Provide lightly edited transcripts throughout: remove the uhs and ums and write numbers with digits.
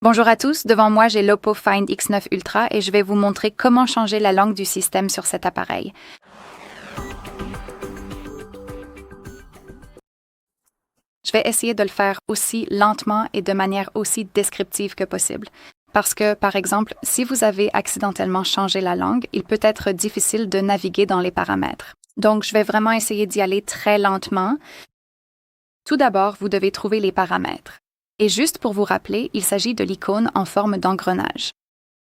Bonjour à tous, devant moi j'ai l'Oppo Find X9 Ultra et je vais vous montrer comment changer la langue du système sur cet appareil. Je vais essayer de le faire aussi lentement et de manière aussi descriptive que possible. Parce que, par exemple, si vous avez accidentellement changé la langue, il peut être difficile de naviguer dans les paramètres. Donc, je vais vraiment essayer d'y aller très lentement. Tout d'abord, vous devez trouver les paramètres. Et juste pour vous rappeler, il s'agit de l'icône en forme d'engrenage.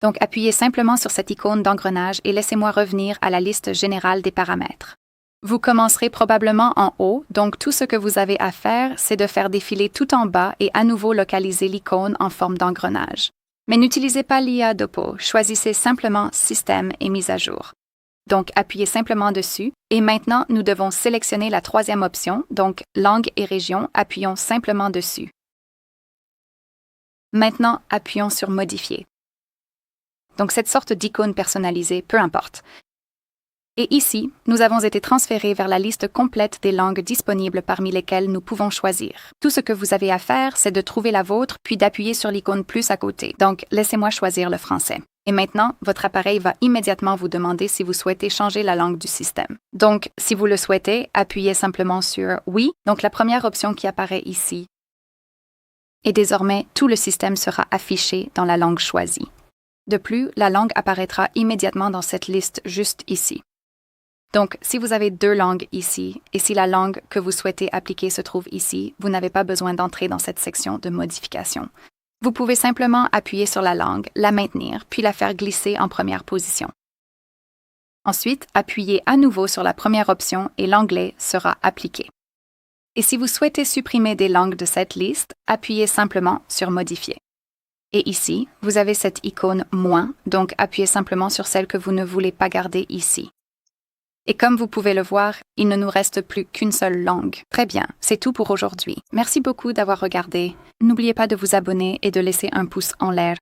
Donc, appuyez simplement sur cette icône d'engrenage et laissez-moi revenir à la liste générale des paramètres. Vous commencerez probablement en haut, donc tout ce que vous avez à faire, c'est de faire défiler tout en bas et à nouveau localiser l'icône en forme d'engrenage. Mais n'utilisez pas l'IA d'Oppo, choisissez simplement Système et mise à jour. Donc, appuyez simplement dessus et maintenant, nous devons sélectionner la troisième option, donc Langue et région, appuyons simplement dessus. Maintenant, appuyons sur Modifier. Donc, cette sorte d'icône personnalisée, peu importe. Et ici, nous avons été transférés vers la liste complète des langues disponibles parmi lesquelles nous pouvons choisir. Tout ce que vous avez à faire, c'est de trouver la vôtre, puis d'appuyer sur l'icône plus à côté. Donc, laissez-moi choisir le français. Et maintenant, votre appareil va immédiatement vous demander si vous souhaitez changer la langue du système. Donc, si vous le souhaitez, appuyez simplement sur « Oui », donc la première option qui apparaît ici. Et désormais, tout le système sera affiché dans la langue choisie. De plus, la langue apparaîtra immédiatement dans cette liste juste ici. Donc, si vous avez deux langues ici, et si la langue que vous souhaitez appliquer se trouve ici, vous n'avez pas besoin d'entrer dans cette section de modification. Vous pouvez simplement appuyer sur la langue, la maintenir, puis la faire glisser en première position. Ensuite, appuyez à nouveau sur la première option et l'anglais sera appliqué. Et si vous souhaitez supprimer des langues de cette liste, appuyez simplement sur Modifier. Et ici, vous avez cette icône « Moins », donc appuyez simplement sur celle que vous ne voulez pas garder ici. Et comme vous pouvez le voir, il ne nous reste plus qu'une seule langue. Très bien, c'est tout pour aujourd'hui. Merci beaucoup d'avoir regardé. N'oubliez pas de vous abonner et de laisser un pouce en l'air.